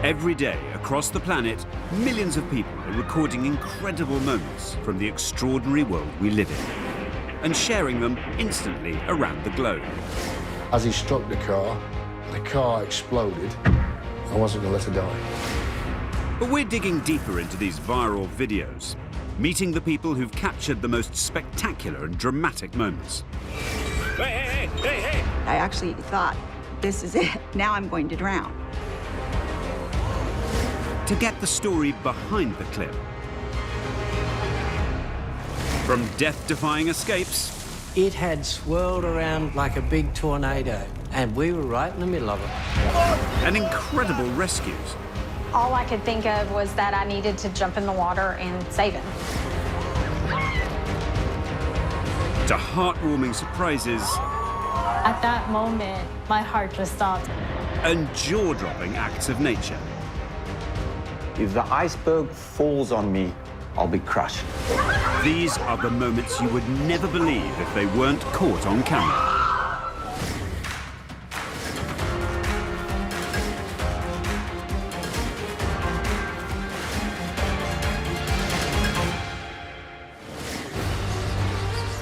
Every day across the planet, millions of people are recording incredible moments from the extraordinary world we live in and sharing them instantly around the globe. As he struck the car exploded. I wasn't going to let her die. But we're digging deeper into these viral videos, meeting the people who've captured the most spectacular and dramatic moments. Hey, hey, hey, hey, hey! I actually thought, this is it. Now I'm going to drown. To get the story behind the clip. From death-defying escapes. It had swirled around like a big tornado, and we were right in the middle of it. And incredible rescues. All I could think of was that I needed to jump in the water and save him. To heartwarming surprises. At that moment, my heart just stopped. And jaw-dropping acts of nature. If the iceberg falls on me, I'll be crushed. These are the moments you would never believe if they weren't caught on camera.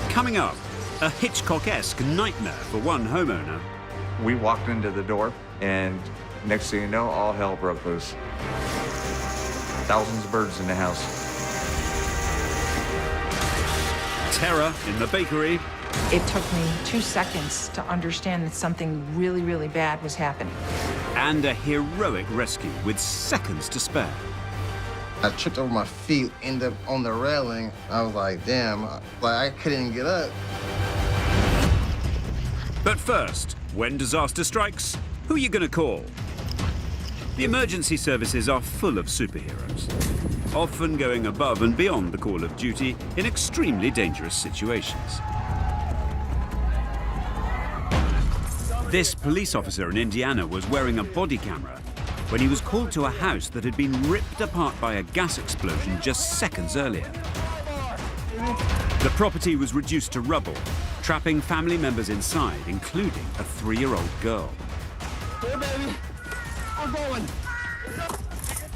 Coming up, a Hitchcock-esque nightmare for one homeowner. We walked into the door, and next thing you know, all hell broke loose. Thousands of birds in the house. Terror in the bakery. It took me 2 seconds to understand that something really, really bad was happening. And a heroic rescue with seconds to spare. I tripped over my feet, ended up on the railing. I was like, damn, I couldn't even get up. But first, when disaster strikes, who are you going to call? The emergency services are full of superheroes, often going above and beyond the call of duty in extremely dangerous situations. This police officer in Indiana was wearing a body camera when he was called to a house that had been ripped apart by a gas explosion just seconds earlier. The property was reduced to rubble, trapping family members inside, including a 3-year-old girl. Here, baby. I'm going.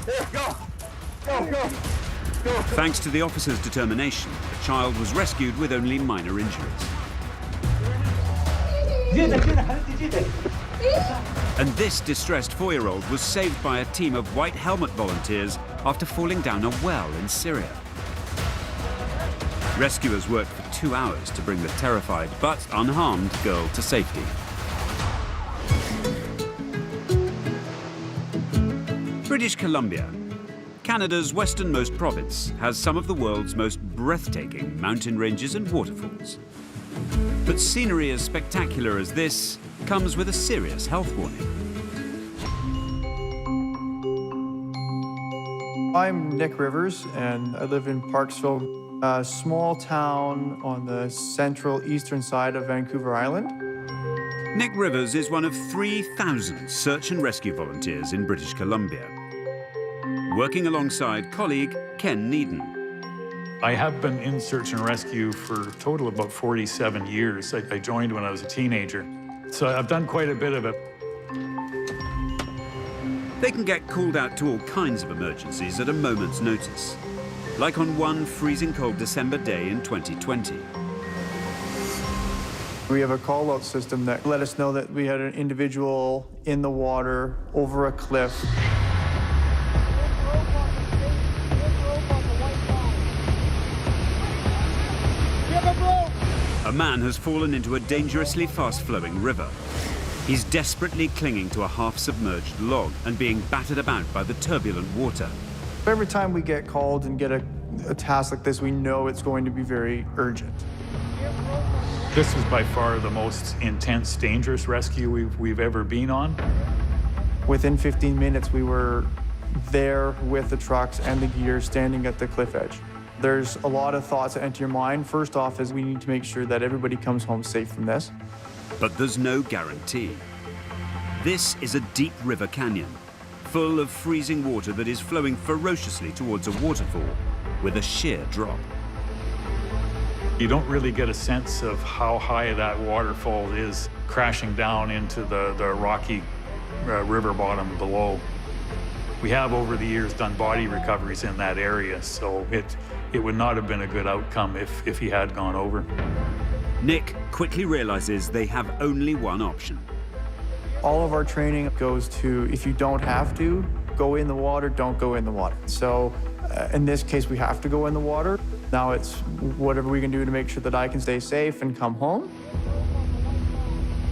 Here, go. Go, go. Go. Thanks to the officer's determination, the child was rescued with only minor injuries. And this distressed 4-year-old was saved by a team of white helmet volunteers after falling down a well in Syria. Rescuers worked for 2 hours to bring the terrified but unharmed girl to safety. British Columbia, Canada's westernmost province, has some of the world's most breathtaking mountain ranges and waterfalls. But scenery as spectacular as this comes with a serious health warning. I'm Nick Rivers, and I live in Parksville, a small town on the central eastern side of Vancouver Island. Nick Rivers is one of 3,000 search and rescue volunteers in British Columbia, working alongside colleague Ken Needon. I have been in search and rescue for a total of about 47 years. I joined when I was a teenager, so I've done quite a bit of it. They can get called out to all kinds of emergencies at a moment's notice, like on one freezing cold December day in 2020. We have a call-out system that let us know that we had an individual in the water over a cliff. A man has fallen into a dangerously fast-flowing river. He's desperately clinging to a half-submerged log and being battered about by the turbulent water. Every time we get called and get a task like this, we know it's going to be very urgent. This was by far the most intense, dangerous rescue we've ever been on. Within 15 minutes, we were there with the trucks and the gear standing at the cliff edge. There's a lot of thoughts that enter your mind. First off is we need to make sure that everybody comes home safe from this. But there's no guarantee. This is a deep river canyon, full of freezing water that is flowing ferociously towards a waterfall with a sheer drop. You don't really get a sense of how high that waterfall is crashing down into the rocky river bottom below. We have over the years done body recoveries in that area, so it would not have been a good outcome if he had gone over. Nick quickly realizes they have only one option. All of our training goes to, if you don't have to go in the water, don't go in the water. So in this case, we have to go in the water. Now it's whatever we can do to make sure that I can stay safe and come home.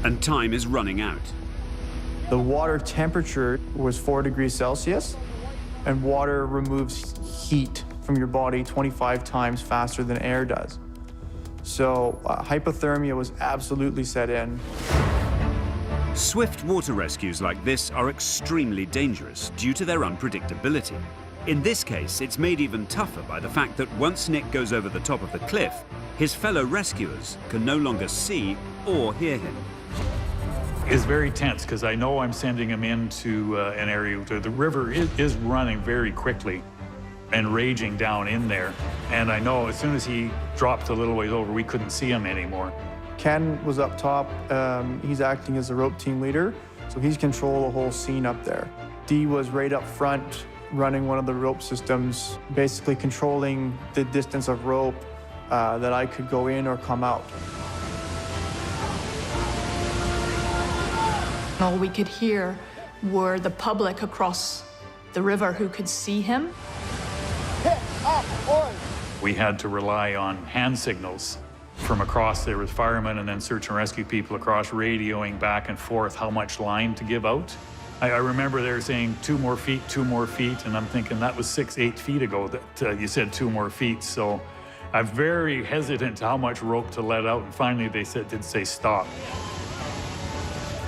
And time is running out. The water temperature was 4 degrees Celsius, and water removes heat from your body 25 times faster than air does. So hypothermia was absolutely set in. Swift water rescues like this are extremely dangerous due to their unpredictability. In this case, it's made even tougher by the fact that once Nick goes over the top of the cliff, his fellow rescuers can no longer see or hear him. It's very tense because I know I'm sending him into an area where the river is running very quickly and raging down in there. And I know as soon as he dropped a little ways over, we couldn't see him anymore. Ken was up top. He's acting as the rope team leader, so he's control the whole scene up there. Dee was right up front, running one of the rope systems, basically controlling the distance of rope that I could go in or come out. All we could hear were the public across the river who could see him. We had to rely on hand signals from across. There was firemen and then search and rescue people across radioing back and forth how much line to give out. I remember they were saying 2 more feet, 2 more feet, and I'm thinking that was 6-8 feet ago that you said 2 more feet. So I'm very hesitant how much rope to let out, and finally they did say stop.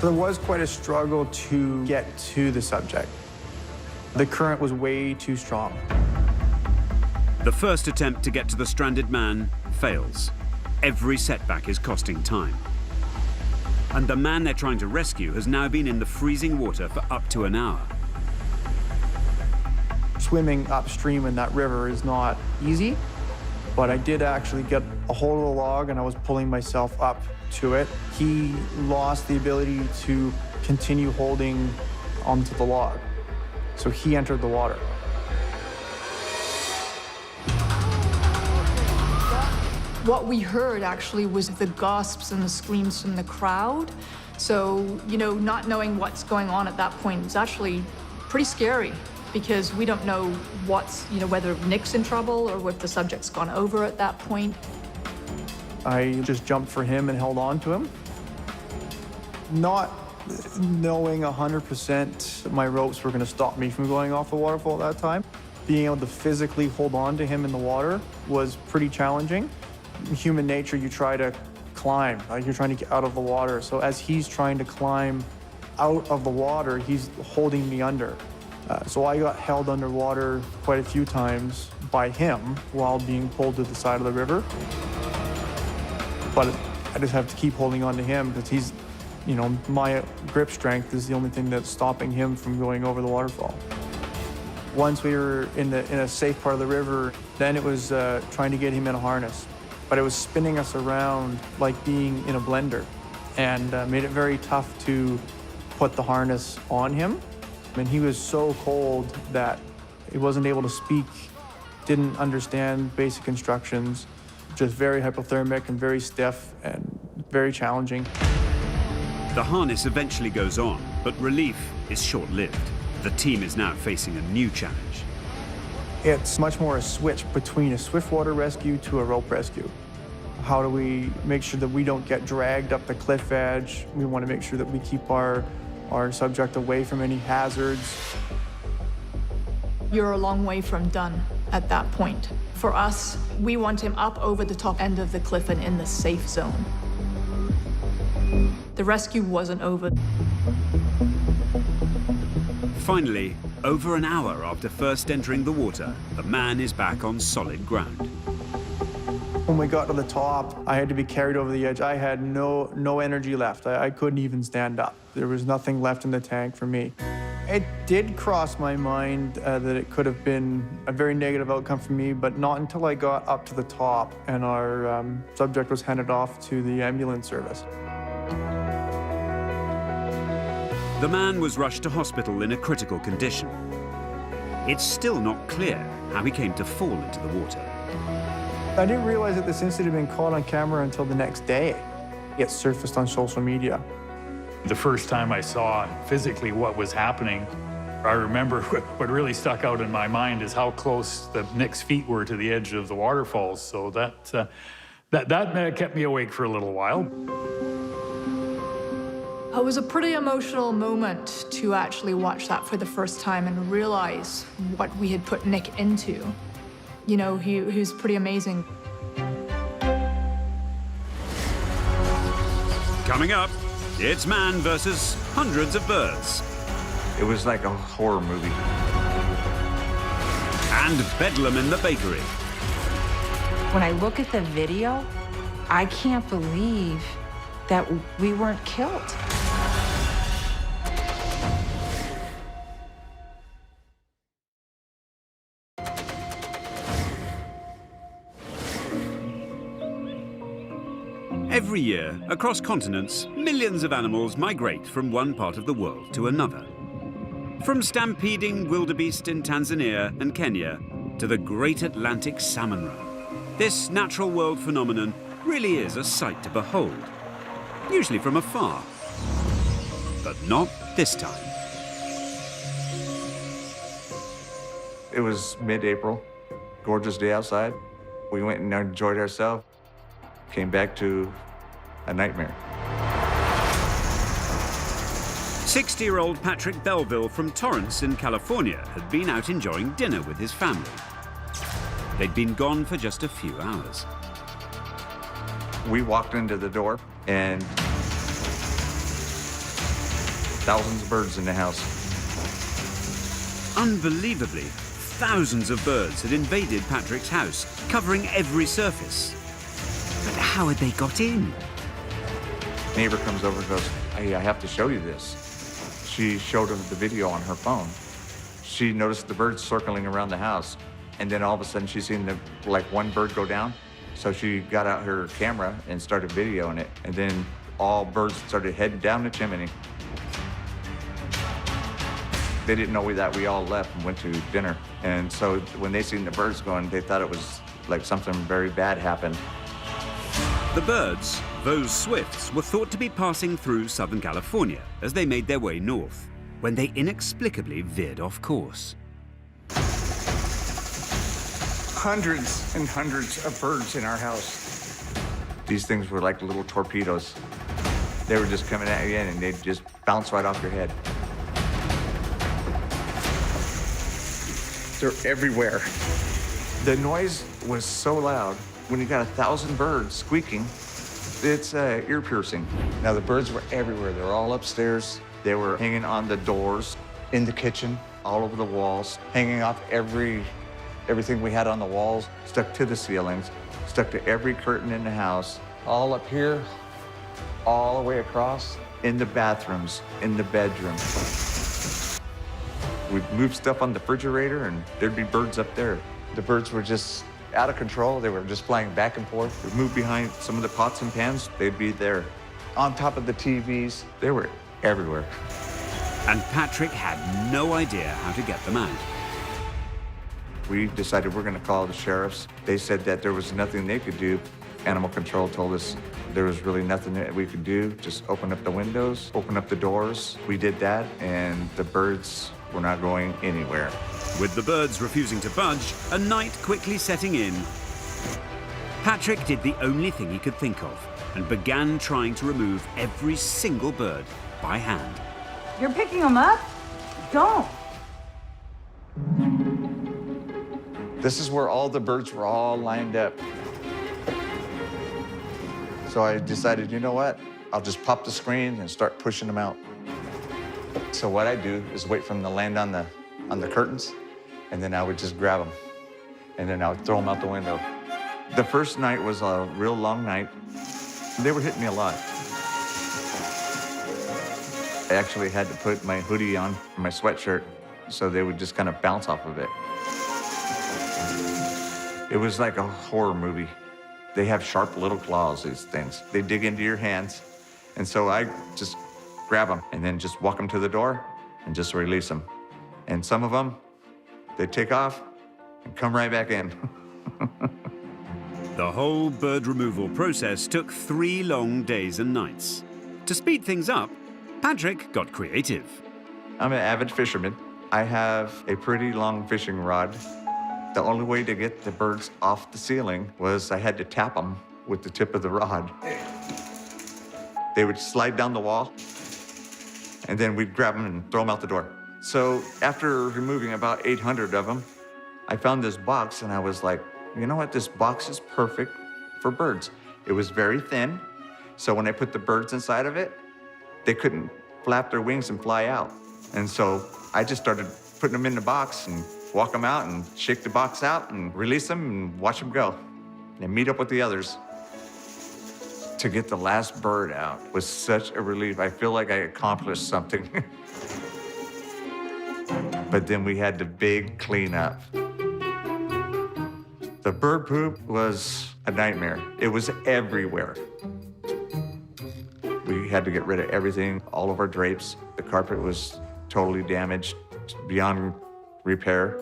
There was quite a struggle to get to the subject. The current was way too strong. The first attempt to get to the stranded man fails. Every setback is costing time. And the man they're trying to rescue has now been in the freezing water for up to an hour. Swimming upstream in that river is not easy, but I did actually get a hold of the log and I was pulling myself up to it. He lost the ability to continue holding onto the log, so he entered the water. What we heard actually was the gasps and the screams from the crowd. So, not knowing what's going on at that point was actually pretty scary because we don't know whether Nick's in trouble or if the subject's gone over at that point. I just jumped for him and held on to him. Not knowing 100% that my ropes were going to stop me from going off the waterfall at that time. Being able to physically hold on to him in the water was pretty challenging. In human nature, you try to climb, you're trying to get out of the water. So as he's trying to climb out of the water, he's holding me under. So I got held underwater quite a few times by him while being pulled to the side of the river. But I just have to keep holding on to him because he's, my grip strength is the only thing that's stopping him from going over the waterfall. Once we were in a safe part of the river, then it was trying to get him in a harness. But it was spinning us around like being in a blender and made it very tough to put the harness on him. And he was so cold that he wasn't able to speak, didn't understand basic instructions, just very hypothermic and very stiff and very challenging. The harness eventually goes on, but relief is short-lived. The team is now facing a new challenge. It's much more a switch between a swiftwater rescue to a rope rescue. How do we make sure that we don't get dragged up the cliff edge? We want to make sure that we keep our subject away from any hazards. You're a long way from done at that point. For us, we want him up over the top end of the cliff and in the safe zone. The rescue wasn't over. Finally, over an hour after first entering the water, the man is back on solid ground. When we got to the top, I had to be carried over the edge. I had no energy left. I couldn't even stand up. There was nothing left in the tank for me. It did cross my mind that it could have been a very negative outcome for me, but not until I got up to the top and our subject was handed off to the ambulance service. The man was rushed to hospital in a critical condition. It's still not clear how he came to fall into the water. I didn't realize that this incident had been caught on camera until the next day. It surfaced on social media. The first time I saw physically what was happening, I remember what really stuck out in my mind is how close Nick's feet were to the edge of the waterfalls. So that kept me awake for a little while. It was a pretty emotional moment to actually watch that for the first time and realize what we had put Nick into. You know, he was pretty amazing. Coming up, it's man versus hundreds of birds. It was like a horror movie. And bedlam in the bakery. When I look at the video, I can't believe that we weren't killed. Every year, across continents, millions of animals migrate from one part of the world to another. From stampeding wildebeest in Tanzania and Kenya to the Great Atlantic Salmon Run, this natural world phenomenon really is a sight to behold, usually from afar, but not this time. It was mid-April, gorgeous day outside. We went and enjoyed ourselves, came back to a nightmare. 60-year-old Patrick Belville from Torrance in California had been out enjoying dinner with his family. They'd been gone for just a few hours. We walked into the door and thousands of birds in the house. Unbelievably, thousands of birds had invaded Patrick's house, covering every surface. But how had they got in? Neighbor comes over and goes, "Hey, I have to show you this." She showed him the video on her phone. She noticed the birds circling around the house, and then all of a sudden she seen one bird go down. So she got out her camera and started videoing it, and then all birds started heading down the chimney. They didn't know that we all left and went to dinner. And so when they seen the birds going, they thought it was like something very bad happened. The birds, those swifts, were thought to be passing through Southern California as they made their way north, when they inexplicably veered off course. Hundreds and hundreds of birds in our house. These things were like little torpedoes. They were just coming at you and they'd just bounce right off your head. They're everywhere. The noise was so loud. When you got 1,000 birds squeaking, it's ear-piercing. Now, the birds were everywhere. They were all upstairs. They were hanging on the doors, in the kitchen, all over the walls, hanging off everything we had on the walls, stuck to the ceilings, stuck to every curtain in the house, all up here, all the way across, in the bathrooms, in the bedroom. We'd move stuff on the refrigerator and there'd be birds up there. The birds were just out of control. They were just flying back and forth. We'd move behind some of the pots and pans, they'd be there. On top of the TVs, they were everywhere. And Patrick had no idea how to get them out. We decided we're gonna call the sheriffs. They said that there was nothing they could do. Animal control told us there was really nothing that we could do. Just open up the windows, open up the doors. We did that, and the birds were not going anywhere. With the birds refusing to budge, a night quickly setting in, Patrick did the only thing he could think of and began trying to remove every single bird by hand. You're picking them up? Don't. This is where all the birds were all lined up. So I decided, you know what? I'll just pop the screen and start pushing them out. So what I do is wait for them to land on the curtains, and then I would just grab them, and then I would throw them out the window. The first night was a real long night. They were hitting me a lot. I actually had to put my hoodie on, my sweatshirt, so they would just kind of bounce off of it. It was like a horror movie. They have sharp little claws, these things. They dig into your hands, and so I just grab them and then just walk them to the door and just release them. And some of them, They'd take off and come right back in. The whole bird removal process took 3 long days and nights. To speed things up, Patrick got creative. I'm an avid fisherman. I have a pretty long fishing rod. The only way to get the birds off the ceiling was I had to tap them with the tip of the rod. They would slide down the wall, and then we'd grab them and throw them out the door. So after removing about 800 of them, I found this box, and I was like, you know what? This box is perfect for birds. It was very thin, so when I put the birds inside of it, they couldn't flap their wings and fly out. And so I just started putting them in the box and walk them out and shake the box out and release them and watch them go and meet up with the others. To get the last bird out was such a relief. I feel like I accomplished something. But then we had the big cleanup. The bird poop was a nightmare. It was everywhere. We had to get rid of everything, all of our drapes. The carpet was totally damaged, beyond repair.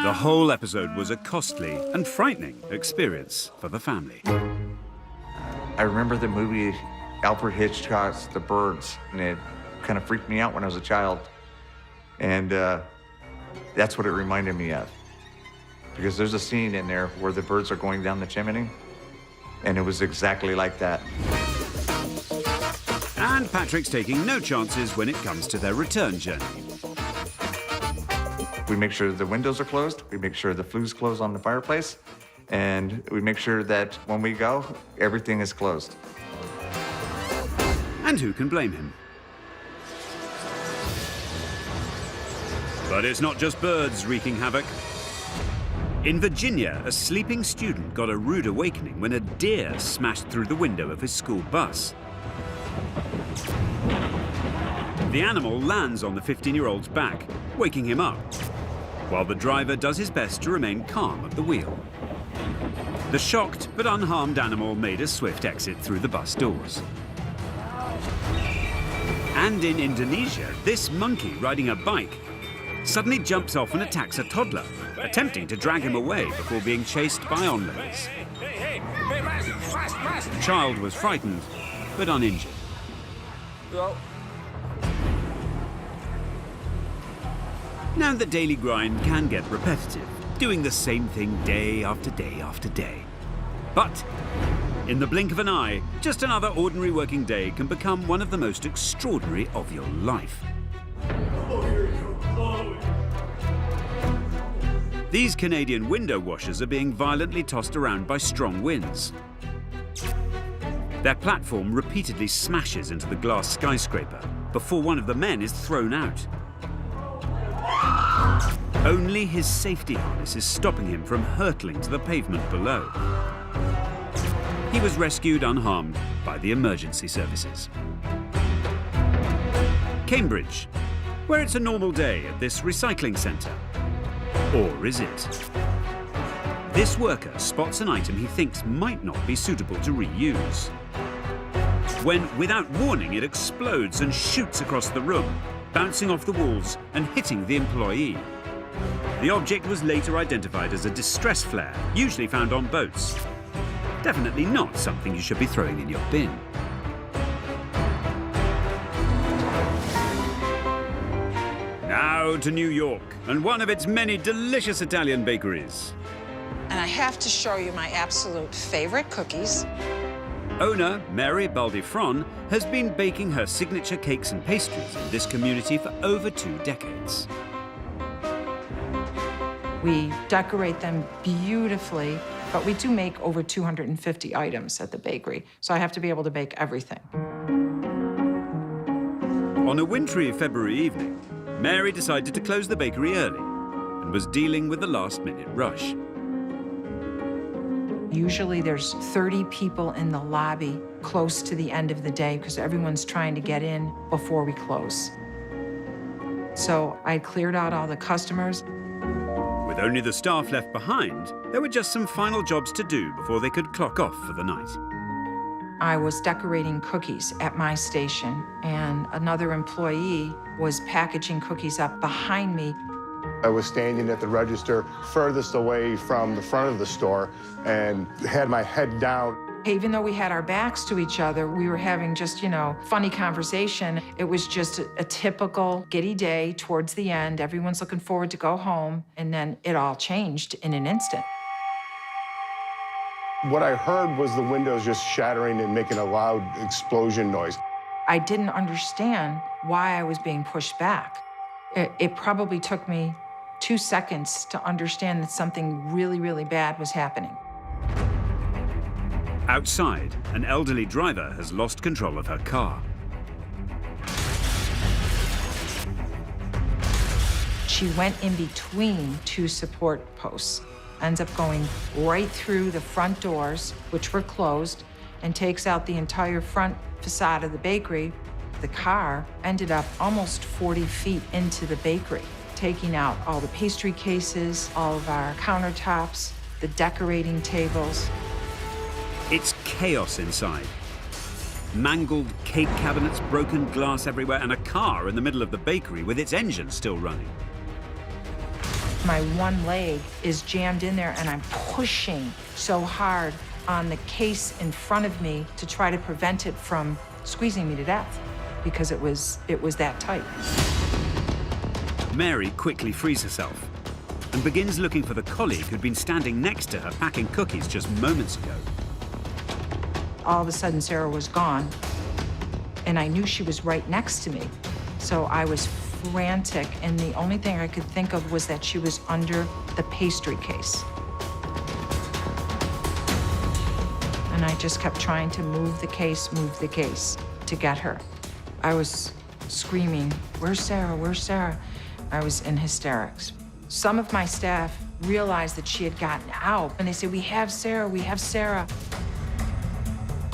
The whole episode was a costly and frightening experience for the family. I remember the movie Alfred Hitchcock's The Birds, and it kind of freaked me out when I was a child. And that's what it reminded me of. Because there's a scene in there where the birds are going down the chimney, and it was exactly like that. And Patrick's taking no chances when it comes to their return journey. We make sure the windows are closed, we make sure the flue's closed on the fireplace, and we make sure that when we go, everything is closed. And who can blame him? But it's not just birds wreaking havoc. In Virginia, a sleeping student got a rude awakening when a deer smashed through the window of his school bus. The animal lands on the 15-year-old's back, waking him up, while the driver does his best to remain calm at the wheel. The shocked but unharmed animal made a swift exit through the bus doors. And in Indonesia, this monkey riding a bike suddenly jumps off and attacks a toddler, attempting to drag him away before being chased by onlookers. The child was frightened, but uninjured. Now the daily grind can get repetitive, doing the same thing day after day after day. But in the blink of an eye, just another ordinary working day can become one of the most extraordinary of your life. These Canadian window washers are being violently tossed around by strong winds. Their platform repeatedly smashes into the glass skyscraper before one of the men is thrown out. Only his safety harness is stopping him from hurtling to the pavement below. He was rescued unharmed by the emergency services. Cambridge, where it's a normal day at this recycling centre. Or is it? This worker spots an item he thinks might not be suitable to reuse, when, without warning, it explodes and shoots across the room, bouncing off the walls and hitting the employee. The object was later identified as a distress flare, usually found on boats. Definitely not something you should be throwing in your bin. Now to New York, and one of its many delicious Italian bakeries. And I have to show you my absolute favorite cookies. Owner Mary Baldifron has been baking her signature cakes and pastries in this community for over 2 decades. We decorate them beautifully, but we do make over 250 items at the bakery, so I have to be able to bake everything. On a wintry February evening, Mary decided to close the bakery early and was dealing with the last-minute rush. Usually there's 30 people in the lobby close to the end of the day because everyone's trying to get in before we close. So I cleared out all the customers. With only the staff left behind, there were just some final jobs to do before they could clock off for the night. I was decorating cookies at my station, and another employee was packaging cookies up behind me. I was standing at the register furthest away from the front of the store and had my head down. Even though we had our backs to each other, we were having just, funny conversation. It was just a typical giddy day towards the end. Everyone's looking forward to go home, and then it all changed in an instant. What I heard was the windows just shattering and making a loud explosion noise. I didn't understand why I was being pushed back. It probably took me 2 seconds to understand that something really, really bad was happening. Outside, an elderly driver has lost control of her car. She went in between 2 support posts, ends up going right through the front doors, which were closed, and takes out the entire front facade of the bakery. The car ended up almost 40 feet into the bakery, taking out all the pastry cases, all of our countertops, the decorating tables. It's chaos inside. Mangled cake cabinets, broken glass everywhere, and a car in the middle of the bakery with its engine still running. My one leg is jammed in there, and I'm pushing so hard on the case in front of me to try to prevent it from squeezing me to death, because it was that tight. Mary quickly frees herself and begins looking for the colleague who'd been standing next to her packing cookies just moments ago. All of a sudden, Sarah was gone, and I knew she was right next to me. So I was frantic, and the only thing I could think of was that she was under the pastry case. And I just kept trying to move the case to get her. I was screaming, "Where's Sarah? Where's Sarah?" I was in hysterics. Some of my staff realized that she had gotten out, and they said, "We have Sarah, we have Sarah."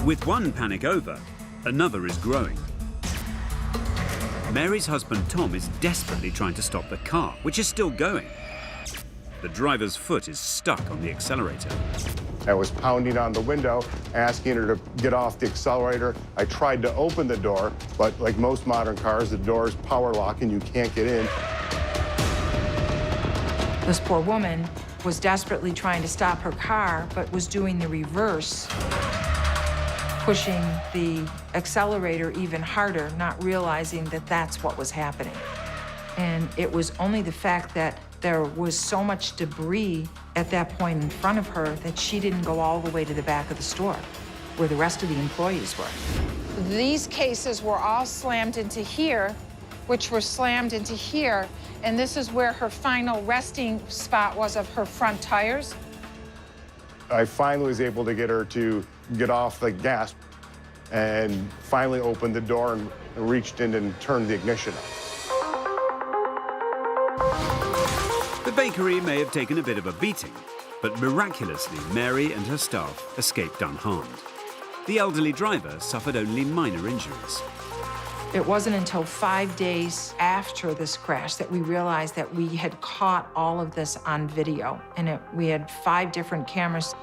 With one panic over, another is growing. Mary's husband, Tom, is desperately trying to stop the car, which is still going. The driver's foot is stuck on the accelerator. I was pounding on the window, asking her to get off the accelerator. I tried to open the door, but like most modern cars, the door is power lock and you can't get in. This poor woman was desperately trying to stop her car, but was doing the reverse, pushing the accelerator even harder, not realizing that that's what was happening. And it was only the fact that there was so much debris at that point in front of her that she didn't go all the way to the back of the store, where the rest of the employees were. These cases were all slammed into here, which were slammed into here, and this is where her final resting spot was of her front tires. I finally was able to get her to get off the gas and finally opened the door and reached in and turned the ignition on. The bakery may have taken a bit of a beating, but miraculously, Mary and her staff escaped unharmed. The elderly driver suffered only minor injuries. It wasn't until 5 days after this crash that we realized that we had caught all of this on video, and we had 5 different cameras.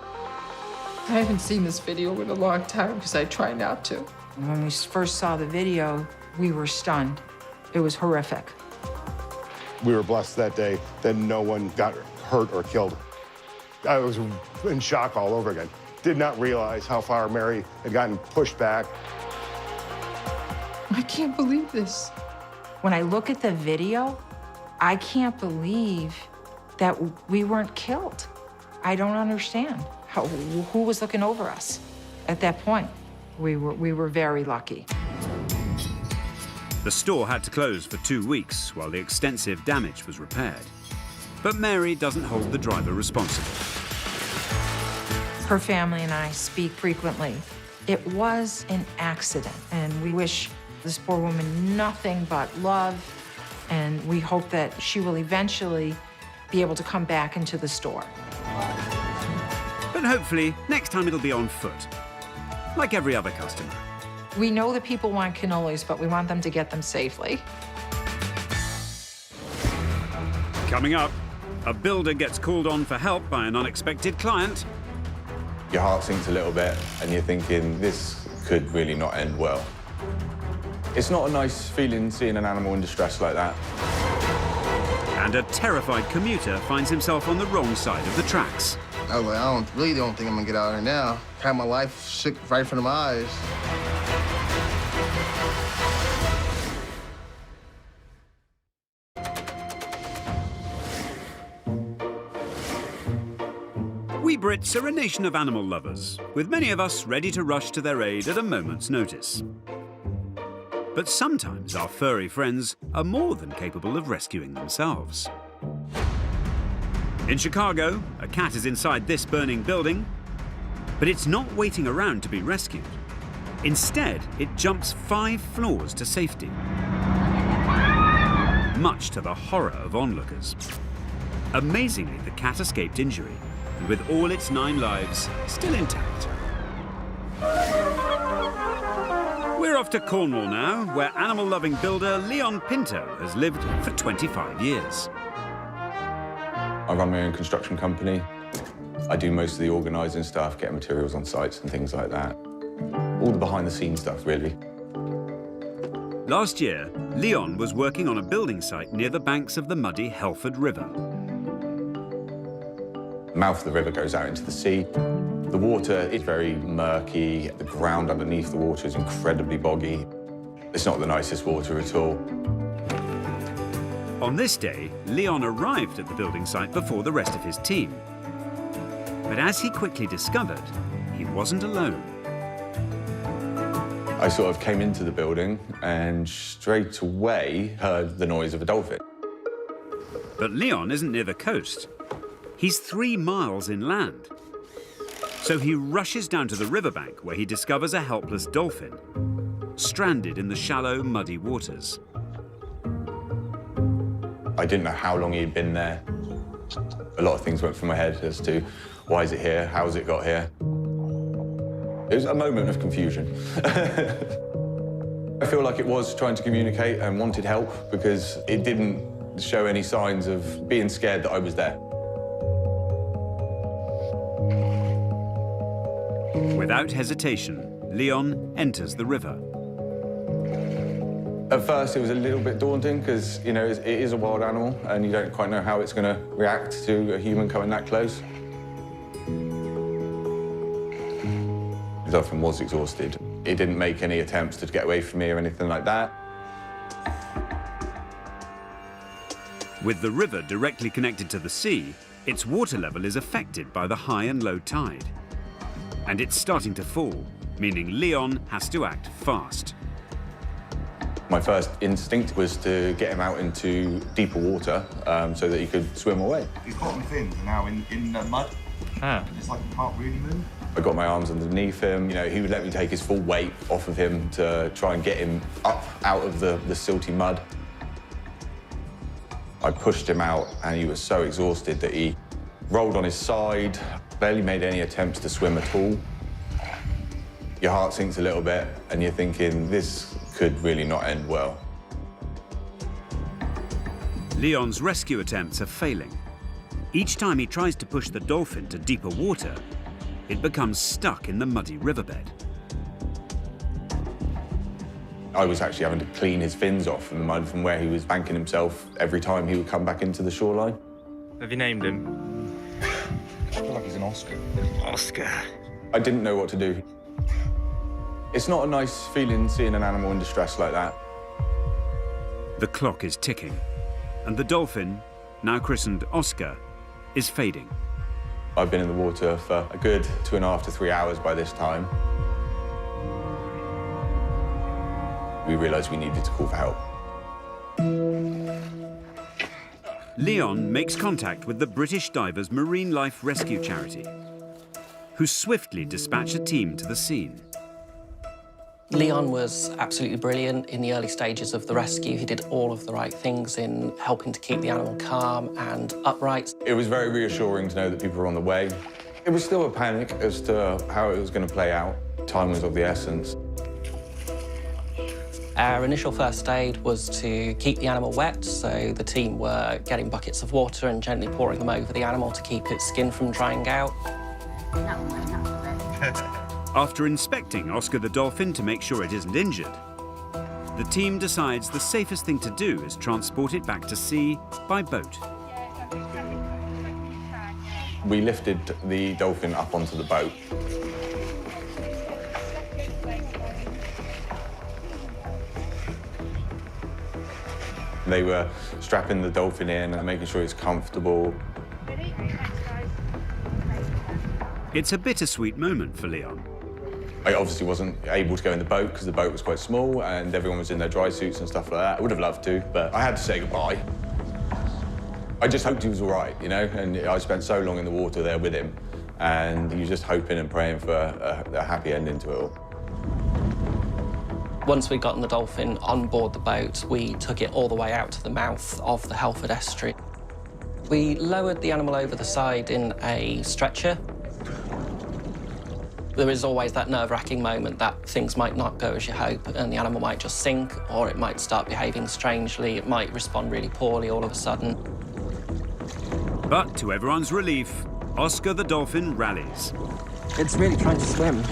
I haven't seen this video in a long time because I try not to. When we first saw the video, we were stunned. It was horrific. We were blessed that day that no one got hurt or killed. I was in shock all over again. Did not realize how far Mary had gotten pushed back. I can't believe this. When I look at the video, I can't believe that we weren't killed. I don't understand who was looking over us at that point. We were very lucky. The store had to close for 2 weeks while the extensive damage was repaired. But Mary doesn't hold the driver responsible. Her family and I speak frequently. It was an accident, and we wish this poor woman nothing but love, and we hope that she will eventually be able to come back into the store. But hopefully, next time it'll be on foot, like every other customer. We know that people want cannolis, but we want them to get them safely. Coming up, a builder gets called on for help by an unexpected client. Your heart sinks a little bit, and you're thinking, this could really not end well. It's not a nice feeling seeing an animal in distress like that. And a terrified commuter finds himself on the wrong side of the tracks. I was like, I really don't think I'm gonna get out of here now. Had my life shook right in front of my eyes. We Brits are a nation of animal lovers, with many of us ready to rush to their aid at a moment's notice. But sometimes our furry friends are more than capable of rescuing themselves. In Chicago, a cat is inside this burning building, but it's not waiting around to be rescued. Instead, it jumps 5 floors to safety, much to the horror of onlookers. Amazingly, the cat escaped injury, and with all its 9 lives still intact. We're off to Cornwall now, where animal-loving builder Leon Pinto has lived for 25 years. I run my own construction company. I do most of the organising stuff, getting materials on sites and things like that. All the behind-the-scenes stuff, really. Last year, Leon was working on a building site near the banks of the muddy Helford River. The mouth of the river goes out into the sea. The water is very murky. The ground underneath the water is incredibly boggy. It's not the nicest water at all. On this day, Leon arrived at the building site before the rest of his team. But as he quickly discovered, he wasn't alone. I sort of came into the building and straight away heard the noise of a dolphin. But Leon isn't near the coast. He's 3 miles inland. So he rushes down to the riverbank where he discovers a helpless dolphin, stranded in the shallow, muddy waters. I didn't know how long he'd been there. A lot of things went through my head as to why is it here, how has it got here. It was a moment of confusion. I feel like it was trying to communicate and wanted help because it didn't show any signs of being scared that I was there. Without hesitation, Leon enters the river. At first, it was a little bit daunting because, you know, it is a wild animal and you don't quite know how it's going to react to a human coming that close. The dolphin was exhausted. It didn't make any attempts to get away from me or anything like that. With the river directly connected to the sea, its water level is affected by the high and low tide. And it's starting to fall, meaning Leon has to act fast. My first instinct was to get him out into deeper water so that he could swim away. He's got my fins now in the mud. It's like he can't really move. I got my arms underneath him. You know, he would let me take his full weight off of him to try and get him up out of the silty mud. I pushed him out and he was so exhausted that he rolled on his side, barely made any attempts to swim at all. Your heart sinks a little bit and you're thinking, this could really not end well. Leon's rescue attempts are failing. Each time he tries to push the dolphin to deeper water, it becomes stuck in the muddy riverbed. I was actually having to clean his fins off from the mud from where he was banking himself every time he would come back into the shoreline. Have you named him? I feel like he's an Oscar. Oscar. I didn't know what to do. It's not a nice feeling seeing an animal in distress like that. The clock is ticking, and the dolphin, now christened Oscar, is fading. I've been in the water for a good 2.5 to 3 hours by this time. We realised we needed to call for help. Leon makes contact with the British Divers Marine Life Rescue Charity, who swiftly dispatch a team to the scene. Leon was absolutely brilliant in the early stages of the rescue. He did all of the right things in helping to keep the animal calm and upright. It was very reassuring to know that people were on the way. It was still a panic as to how it was going to play out. Time was of the essence. Our initial first aid was to keep the animal wet, so the team were getting buckets of water and gently pouring them over the animal to keep its skin from drying out. After inspecting Oscar the dolphin to make sure it isn't injured, the team decides the safest thing to do is transport it back to sea by boat. We lifted the dolphin up onto the boat. They were strapping the dolphin in and making sure it's comfortable. It's a bittersweet moment for Leon. I obviously wasn't able to go in the boat because the boat was quite small and everyone was in their dry suits and stuff like that. I would have loved to, but I had to say goodbye. I just hoped he was all right, you know, and I spent so long in the water there with him, and you're just hoping and praying for a happy ending to it all. Once we'd gotten the dolphin on board the boat, we took it all the way out to the mouth of the Helford estuary. We lowered the animal over the side in a stretcher. There is always that nerve-wracking moment that things might not go as you hope and the animal might just sink, or it might start behaving strangely, it might respond really poorly all of a sudden. But to everyone's relief, Oscar the dolphin rallies. It's really trying to swim.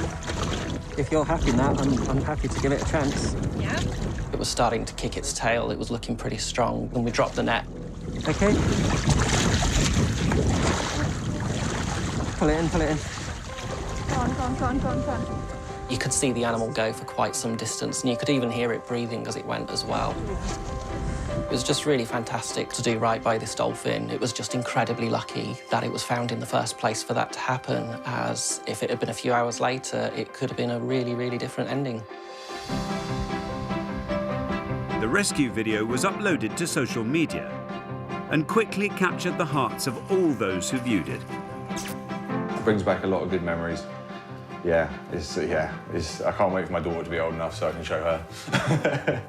If you're happy in that, I'm happy to give it a chance. Yeah? It was starting to kick its tail, it was looking pretty strong when we dropped the net. Okay. Pull it in, pull it in. Go on, go on, go on, go on, go on. You could see the animal go for quite some distance, and you could even hear it breathing as it went as well. It was just really fantastic to do right by this dolphin. It was just incredibly lucky that it was found in the first place for that to happen, as if it had been a few hours later, it could have been a really, really different ending. The rescue video was uploaded to social media and quickly captured the hearts of all those who viewed it. It brings back a lot of good memories. Yeah, I can't wait for my daughter to be old enough so I can show her.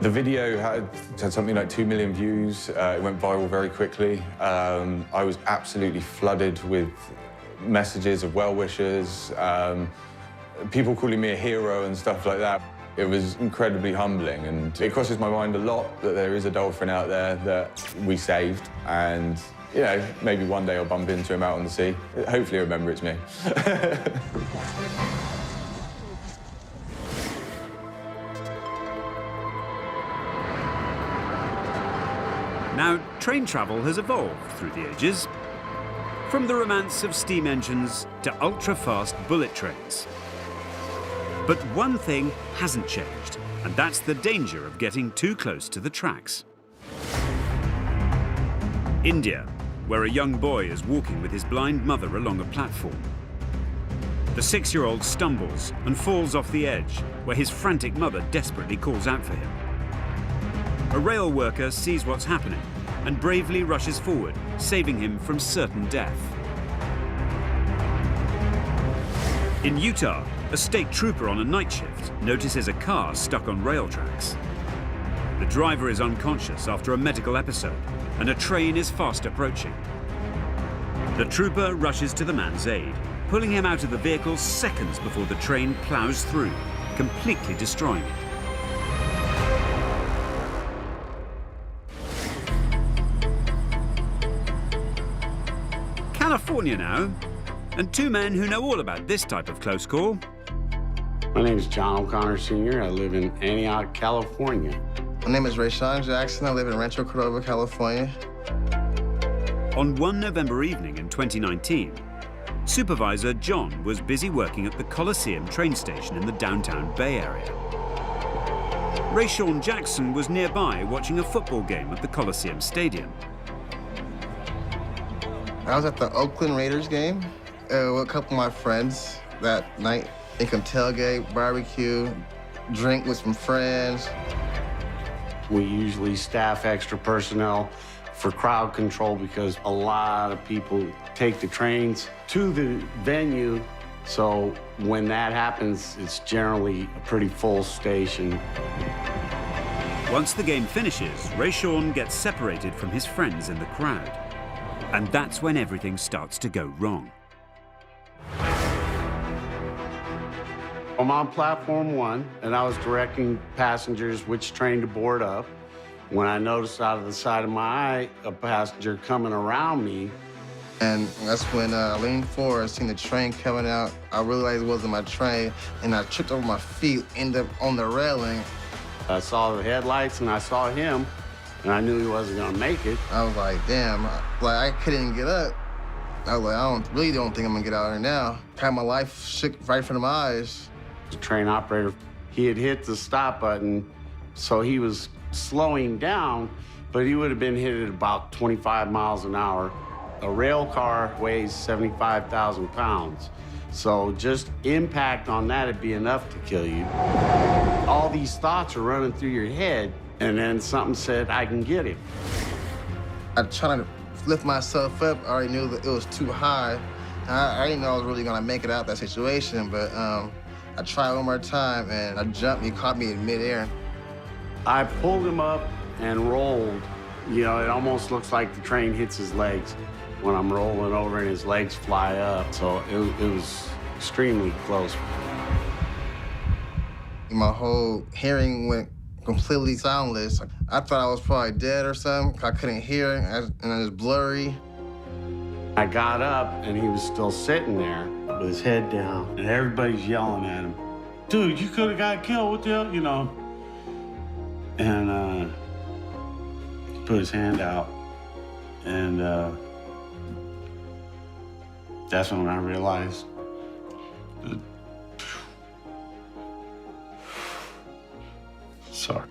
The video had something like 2 million views. It went viral very quickly. I was absolutely flooded with messages of well wishes, people calling me a hero and stuff like that. It was incredibly humbling, and it crosses my mind a lot that there is a dolphin out there that we saved, and you know, maybe one day I'll bump into him out on the sea. Hopefully he'll remember it's me. Now, train travel has evolved through the ages, from the romance of steam engines to ultra-fast bullet trains. But one thing hasn't changed, and that's the danger of getting too close to the tracks. India, where a young boy is walking with his blind mother along a platform. The 6-year-old stumbles and falls off the edge, where his frantic mother desperately calls out for him. A rail worker sees what's happening and bravely rushes forward, saving him from certain death. In Utah, a state trooper on a night shift notices a car stuck on rail tracks. The driver is unconscious after a medical episode, and a train is fast approaching. The trooper rushes to the man's aid, pulling him out of the vehicle seconds before the train plows through, completely destroying it. California now, and two men who know all about this type of close call. My name is John O'Connor Sr. I live in Antioch, California. My name is Rayshawn Jackson. I live in Rancho Cordova, California. On one November evening in 2019, Supervisor John was busy working at the Coliseum train station in the downtown Bay Area. Rayshawn Jackson was nearby watching a football game at the Coliseum Stadium. I was at the Oakland Raiders game with a couple of my friends that night. They come tailgate, barbecue, drink with some friends. We usually staff extra personnel for crowd control because a lot of people take the trains to the venue. So when that happens, it's generally a pretty full station. Once the game finishes, Rayshawn gets separated from his friends in the crowd. And that's when everything starts to go wrong. I'm on platform 1, and I was directing passengers which train to board up. When I noticed out of the side of my eye a passenger coming around me. And that's when I leaned forward, seen the train coming out. I realized it wasn't my train, and I tripped over my feet, ended up on the railing, I saw the headlights and I saw him, and I knew he wasn't gonna make it. I was like, damn, like I couldn't get up. I was like, I really don't think I'm gonna get out of here now. Had my life shook right in front of my eyes. The train operator, he had hit the stop button, so he was slowing down, but he would have been hit at about 25 miles an hour. A rail car weighs 75,000 pounds. So just impact on that would be enough to kill you. All these thoughts are running through your head, and then something said, I can get him. I tried to lift myself up. I already knew that it was too high. I didn't know I was really gonna make it out of that situation, but I tried one more time, and I jumped. He caught me in midair. I pulled him up and rolled. You know, it almost looks like the train hits his legs when I'm rolling over and his legs fly up. So it was extremely close. My whole hearing went completely soundless. I thought I was probably dead or something. I couldn't hear, and it was blurry. I got up, and he was still sitting there with his head down, and everybody's yelling at him. Dude, you could have got killed. What the hell, you know? And he put his hand out, and that's when I realized that, sorry.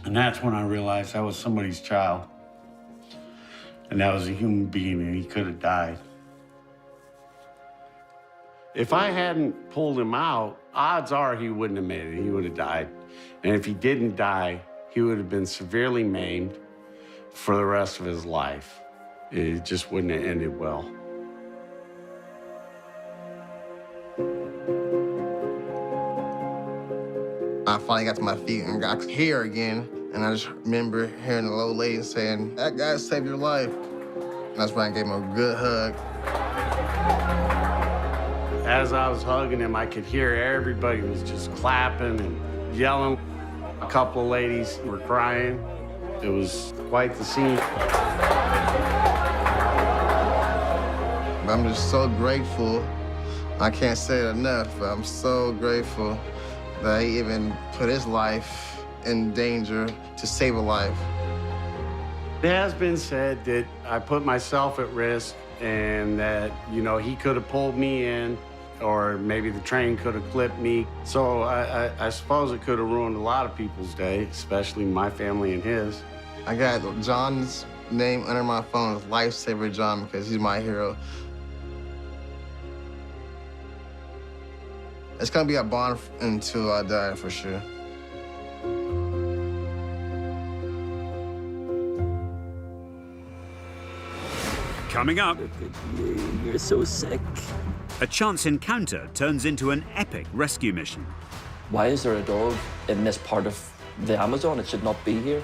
And that's when I realized that was somebody's child. And that was a human being, and he could have died. If I hadn't pulled him out, odds are he wouldn't have made it. He would have died. And if he didn't die, he would have been severely maimed for the rest of his life. It just wouldn't have ended well. I finally got to my feet and got here again, and I just remember hearing the old lady saying, that guy saved your life. And that's when I gave him a good hug. As I was hugging him, I could hear everybody was just clapping and yelling. A couple of ladies were crying. It was quite the scene. I'm just so grateful. I can't say it enough, but I'm so grateful that he even put his life in danger to save a life. It has been said that I put myself at risk and that, you know, he could have pulled me in or maybe the train could have clipped me. So I suppose it could have ruined a lot of people's day, especially my family and his. I got John's name under my phone, Lifesaver John, because he's my hero. It's gonna be a bond until I die, for sure. Coming up, you're so sick. A chance encounter turns into an epic rescue mission. Why is there a dog in this part of the Amazon? It should not be here.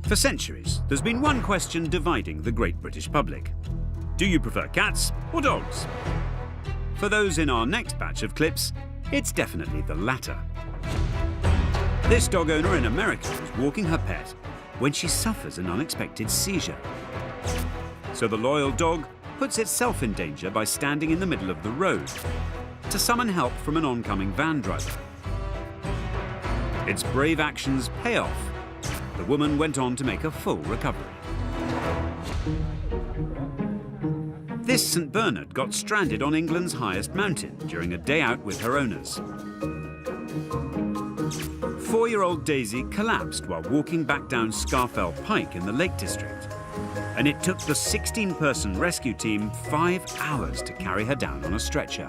For centuries, there's been one question dividing the great British public. Do you prefer cats or dogs? For those in our next batch of clips, it's definitely the latter. This dog owner in America is walking her pet when she suffers an unexpected seizure. So the loyal dog puts itself in danger by standing in the middle of the road to summon help from an oncoming van driver. Its brave actions pay off. The woman went on to make a full recovery. This St. Bernard got stranded on England's highest mountain during a day out with her owners. 4-year-old Daisy collapsed while walking back down Scarfell Pike in the Lake District, and it took the 16-person rescue team 5 hours to carry her down on a stretcher.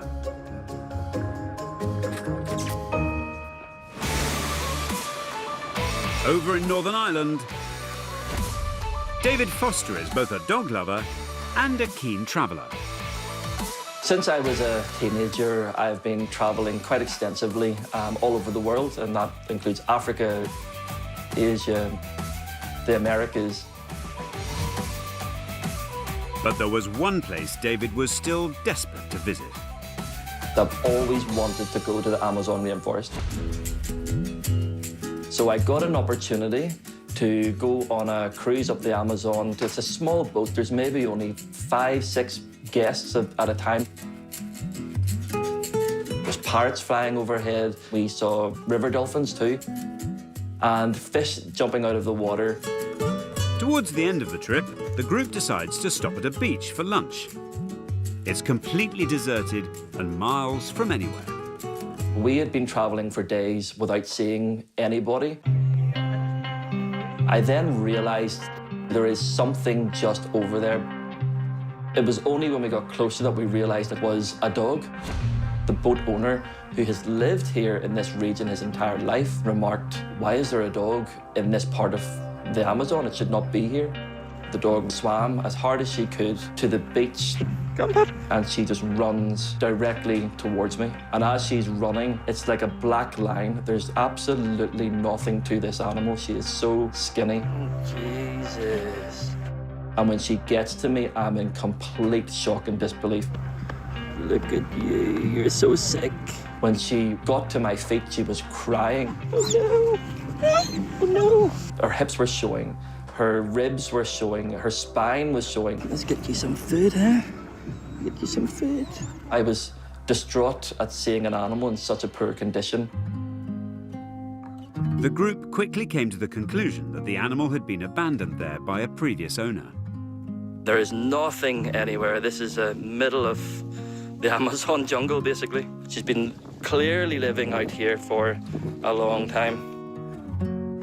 Over in Northern Ireland, David Foster is both a dog lover and a keen traveller. Since I was a teenager, I've been traveling quite extensively all over the world, and that includes Africa, Asia, the Americas. But there was one place David was still desperate to visit. I've always wanted to go to the Amazon rainforest. So I got an opportunity to go on a cruise up the Amazon. It's a small boat. There's maybe only 5, 6 guests at a time. There's parrots flying overhead. We saw river dolphins too, and fish jumping out of the water. Towards the end of the trip, the group decides to stop at a beach for lunch. It's completely deserted and miles from anywhere. We had been traveling for days without seeing anybody. I then realized there is something just over there. It was only when we got closer that we realized it was a dog. The boat owner, who has lived here in this region his entire life, remarked, "Why is there a dog in this part of the Amazon? It should not be here." The dog swam as hard as she could to the beach, and she just runs directly towards me. And as she's running, it's like a black line. There's absolutely nothing to this animal. She is so skinny. Jesus. And when she gets to me, I'm in complete shock and disbelief. Look at you, you're so sick. When she got to my feet, she was crying. Oh no, oh no. Her hips were showing, her ribs were showing, her spine was showing. Let's get you some food, huh? Get you some food. I was distraught at seeing an animal in such a poor condition. The group quickly came to the conclusion that the animal had been abandoned there by a previous owner. There is nothing anywhere. This is the middle of the Amazon jungle, basically. She's been clearly living out here for a long time.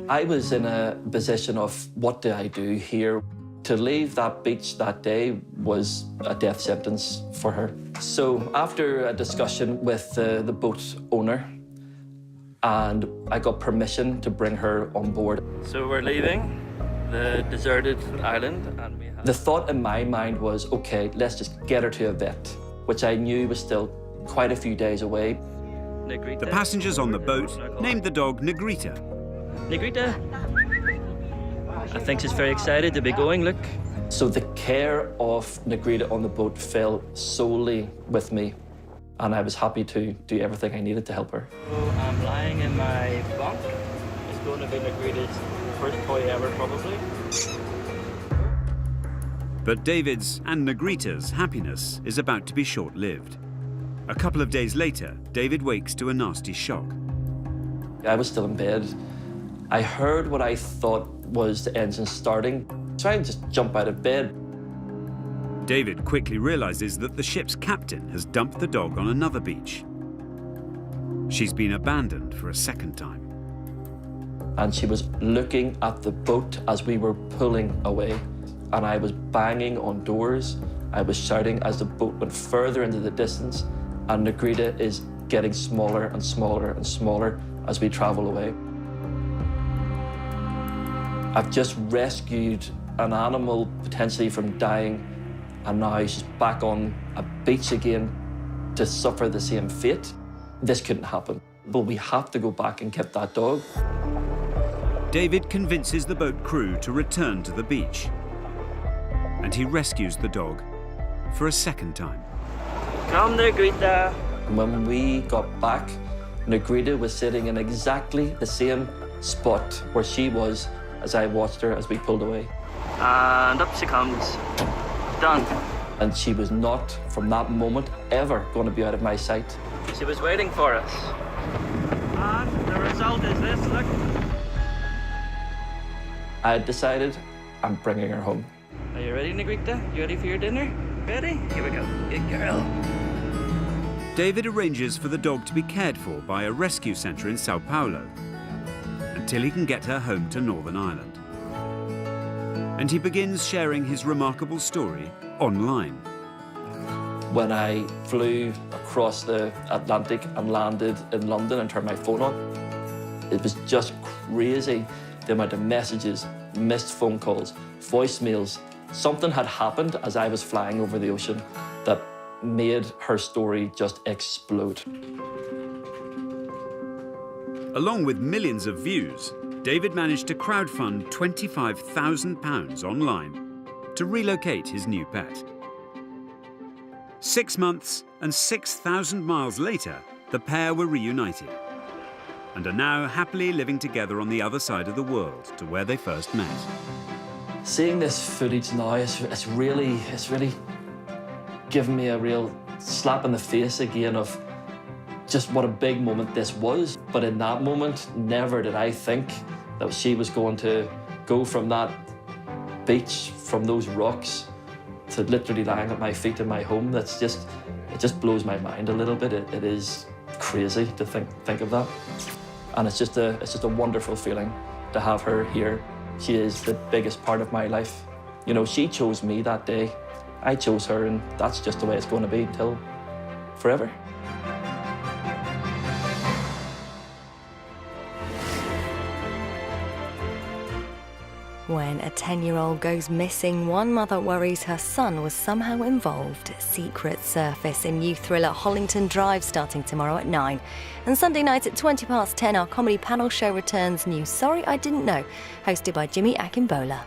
I was in a position of, what do I do here? To leave that beach that day was a death sentence for her. So after a discussion with the boat owner, and I got permission to bring her on board. So we're leaving the deserted island, and the thought in my mind was, okay, let's just get her to a vet, which I knew was still quite a few days away. The passengers on the boat named the dog Negrita. Negrita. I think she's very excited to be going, look. So the care of Negrita on the boat fell solely with me, and I was happy to do everything I needed to help her. So I'm lying in my bunk. It's going to be Negrita's first toy ever, probably. But David's and Negrita's happiness is about to be short-lived. A couple of days later, David wakes to a nasty shock. I was still in bed. I heard what I thought was the engine starting, so I just jumped out of bed. David quickly realizes that the ship's captain has dumped the dog on another beach. She's been abandoned for a second time. And she was looking at the boat as we were pulling away. And I was banging on doors. I was shouting as the boat went further into the distance. And Negrita is getting smaller and smaller and smaller as we travel away. I've just rescued an animal potentially from dying, and now she's back on a beach again to suffer the same fate. This couldn't happen, but we have to go back and get that dog. David convinces the boat crew to return to the beach, and he rescues the dog for a second time. Come, Negrita. When we got back, Negrita was sitting in exactly the same spot where she was as I watched her as we pulled away. And up she comes. Done. And she was not, from that moment, ever going to be out of my sight. She was waiting for us. And the result is this, look. I had decided I'm bringing her home. Are you ready, Negrita? You ready for your dinner? Ready? Here we go. Good girl. David arranges for the dog to be cared for by a rescue centre in Sao Paulo until he can get her home to Northern Ireland. And he begins sharing his remarkable story online. When I flew across the Atlantic and landed in London and turned my phone on, it was just crazy, the amount of messages, missed phone calls, voicemails. Something had happened as I was flying over the ocean that made her story just explode. Along with millions of views, David managed to crowdfund £25,000 online to relocate his new pet. 6 months and 6,000 miles later, the pair were reunited. and are now happily living together on the other side of the world to where they first met. Seeing this footage now, it's really given me a real slap in the face again of just what a big moment this was. But in that moment, never did I think that she was going to go from that beach, from those rocks, to literally lying at my feet in my home. It just blows my mind a little bit. It is crazy to think of that. And it's just a wonderful feeling to have her here. She is the biggest part of my life. You know, she chose me that day. I chose her, and that's just the way it's going to be until forever. When a 10-year-old goes missing, one mother worries her son was somehow involved. Secret surface in new thriller Hollington Drive starting tomorrow at 9. And Sunday night at 10:20, our comedy panel show returns new Sorry I Didn't Know, hosted by Jimmy Akimbola.